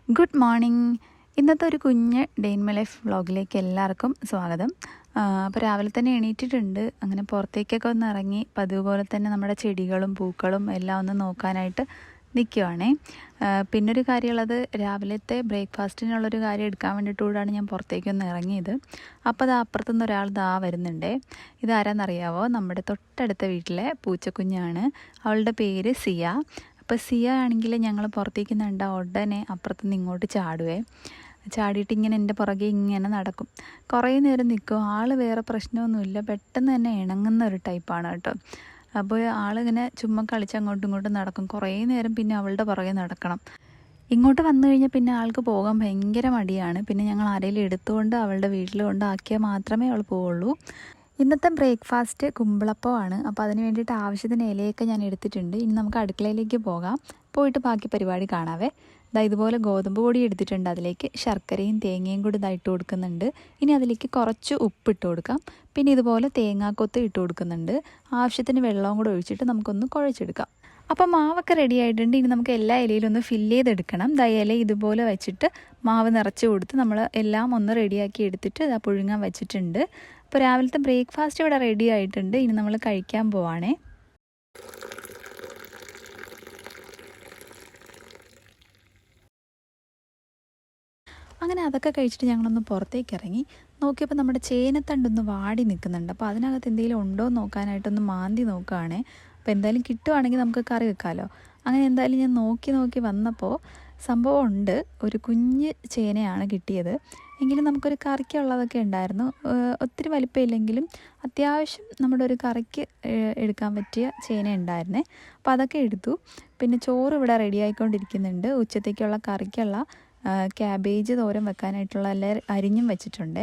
Good morning. ഇന്നത്തെ ഒരു കുഞ്ഞ് ഡേ ഇൻ മൈ ലൈഫ് വ്ളോഗിലേക്ക് എല്ലാവർക്കും സ്വാഗതം. അപ്പോൾ രാവിലെ തന്നെ എണീറ്റിട്ടുണ്ട്. അങ്ങനെ പുറത്തേക്കൊക്കെ ഒന്ന് ഇറങ്ങി പതിവ് പോലെ തന്നെ നമ്മുടെ ചെടികളും പൂക്കളും എല്ലാം ഒന്ന് നോക്കാനായിട്ട് നിൽക്കുവാണേ. പിന്നൊരു കാര്യമുള്ളത്, രാവിലത്തെ ബ്രേക്ക്ഫാസ്റ്റിനുള്ളൊരു കാര്യം എടുക്കാൻ വേണ്ടിയിട്ടൂടാണ് ഞാൻ പുറത്തേക്കൊന്ന് ഇറങ്ങിയത്. അപ്പോൾ അത് അപ്പുറത്തുനിന്ന് ഒരാൾ വരുന്നുണ്ടേ. ഇതാരാന്നറിയാവോ? നമ്മുടെ തൊട്ടടുത്ത വീട്ടിലെ പൂച്ചക്കുഞ്ഞാണ്. അവളുടെ പേര് സിയ. അപ്പോൾ സിയ ആണെങ്കിൽ ഞങ്ങൾ പുറത്തേക്ക് കണ്ട ഉടനെ അപ്പുറത്തുനിന്ന് ഇങ്ങോട്ട് ചാടിയിട്ട് ഇങ്ങനെ എൻ്റെ പുറകെ ഇങ്ങനെ നടക്കും. കുറേ നേരം നിൽക്കും. ആൾ വേറെ പ്രശ്നമൊന്നുമില്ല, പെട്ടെന്ന് തന്നെ ഇണങ്ങുന്ന ഒരു ടൈപ്പാണ് കേട്ടോ. അപ്പോൾ ആളിങ്ങനെ ചുമ്മാ കളിച്ച് അങ്ങോട്ടും ഇങ്ങോട്ടും നടക്കും കുറേ നേരം. പിന്നെ അവളുടെ പുറകെ നടക്കണം. ഇങ്ങോട്ട് വന്നു കഴിഞ്ഞാൽ പിന്നെ ആൾക്ക് പോകാൻ ഭയങ്കര മടിയാണ്. പിന്നെ ഞങ്ങൾ ആരെങ്കിലും എടുത്തുകൊണ്ട് അവളുടെ വീട്ടിൽ കൊണ്ടാക്കിയാൽ മാത്രമേ അവൾ പോവുള്ളൂ. ഇന്നത്തെ ബ്രേക്ക്ഫാസ്റ്റ് കുമ്പിളപ്പമാണ്. അപ്പോൾ അതിന് വേണ്ടിയിട്ട് ആവശ്യത്തിന് ഇലയൊക്കെ ഞാൻ എടുത്തിട്ടുണ്ട്. ഇനി നമുക്ക് അടുക്കളയിലേക്ക് പോകാം. പോയിട്ട് ബാക്കി പരിപാടി കാണാവേ. ഇതുപോലെ ഗോതമ്പ് പൊടി എടുത്തിട്ടുണ്ട്. അതിലേക്ക് ശർക്കരയും തേങ്ങയും കൂടി ഇട്ട് കൊടുക്കുന്നുണ്ട്. ഇനി അതിലേക്ക് കുറച്ച് ഉപ്പിട്ട് കൊടുക്കാം. പിന്നെ ഇതുപോലെ തേങ്ങാക്കൊത്ത് ഇട്ട് കൊടുക്കുന്നുണ്ട്. ആവശ്യത്തിന് വെള്ളവും കൂടെ ഒഴിച്ചിട്ട് നമുക്കൊന്ന് കുഴച്ചെടുക്കാം. അപ്പോൾ മാവൊക്കെ റെഡി ആയിട്ടുണ്ട്. ഇനി നമുക്ക് എല്ലാ ഇലയിലും ഒന്ന് ഫില്ല് ചെയ്തെടുക്കണം. ഇല ഇതുപോലെ വെച്ചിട്ട് മാവ് നിറച്ച് കൊടുത്ത് നമ്മൾ എല്ലാം ഒന്ന് റെഡിയാക്കി എടുത്തിട്ട് പുഴുങ്ങാൻ വെച്ചിട്ടുണ്ട്. അപ്പോൾ രാവിലത്തെ ബ്രേക്ക്ഫാസ്റ്റ് ഇവിടെ റെഡി ആയിട്ടുണ്ട്. ഇനി നമ്മൾ കഴിക്കാൻ പോവാണേ. അങ്ങനെ അതൊക്കെ കഴിച്ചിട്ട് ഞങ്ങളൊന്ന് പുറത്തേക്ക് ഇറങ്ങി. നോക്കിയപ്പോൾ നമ്മുടെ ചേനത്തണ്ടൊന്ന് വാടി നിൽക്കുന്നുണ്ട്. അപ്പോൾ അതിനകത്ത് എന്തെങ്കിലും ഉണ്ടോ എന്ന് നോക്കാനായിട്ടൊന്ന് മാന്തി നോക്കുകയാണേ. അപ്പോൾ എന്തായാലും കിട്ടുവാണെങ്കിൽ നമുക്ക് കറി വെക്കാമല്ലോ. അങ്ങനെ എന്തായാലും ഞാൻ നോക്കി വന്നപ്പോൾ സംഭവം ഉണ്ട്. ഒരു കുഞ്ഞ് ചേനയാണ് കിട്ടിയത്. എങ്കിലും നമുക്കൊരു കറിക്കുള്ളതൊക്കെ ഉണ്ടായിരുന്നു. ഒത്തിരി വലിപ്പമില്ലെങ്കിലും അത്യാവശ്യം നമ്മുടെ ഒരു കറിക്ക് എടുക്കാൻ പറ്റിയ ചേന ഉണ്ടായിരുന്നേ. അപ്പോൾ അതൊക്കെ എടുത്തു. പിന്നെ ചോറ് ഇവിടെ റെഡി ആയിക്കൊണ്ടിരിക്കുന്നുണ്ട്. ഉച്ചത്തേക്കുള്ള കറിക്കുള്ള ക്യാബേജ് തോരൻ വെക്കാനായിട്ടുള്ള എല്ലാം അരിഞ്ഞും വെച്ചിട്ടുണ്ട്.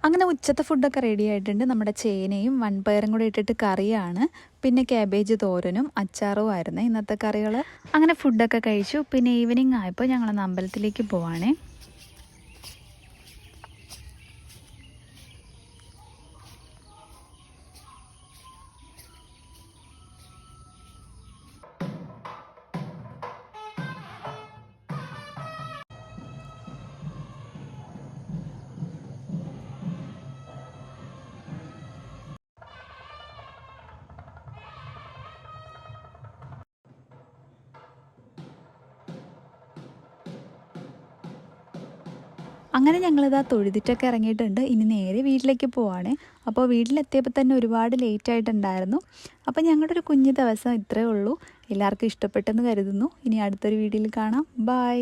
അങ്ങനെ ഉച്ചത്തെ ഫുഡൊക്കെ റെഡി ആയിട്ടുണ്ട്. നമ്മുടെ ചേനയും വൻപയറും കൂടെ ഇട്ടിട്ട് കറിയാണ്. പിന്നെ ക്യാബേജ് തോരനും അച്ചാറും ആയിരുന്നു ഇന്നത്തെ കറികൾ. അങ്ങനെ ഫുഡൊക്കെ കഴിച്ചു. പിന്നെ ഈവനിങ് ആയപ്പോൾ ഞങ്ങളൊന്ന് അമ്പലത്തിലേക്ക് പോവാണേ. അങ്ങനെ ഞങ്ങളിതാ തൊഴുതിട്ടൊക്കെ ഇറങ്ങിയിട്ടുണ്ട്. ഇനി നേരെ വീട്ടിലേക്ക് പോവാണ്. അപ്പോൾ വീട്ടിലെത്തിയപ്പോൾ തന്നെ ഒരുപാട് ലേറ്റ് ആയിട്ടുണ്ടായിരുന്നു. അപ്പോൾ ഞങ്ങളുടെ ഒരു കുഞ്ഞു ദിവസം ഇത്രയേ ഉള്ളൂ. എല്ലാവർക്കും ഇഷ്ടപ്പെട്ടെന്ന് കരുതുന്നു. ഇനി അടുത്തൊരു വീഡിയോയിൽ കാണാം. ബൈ.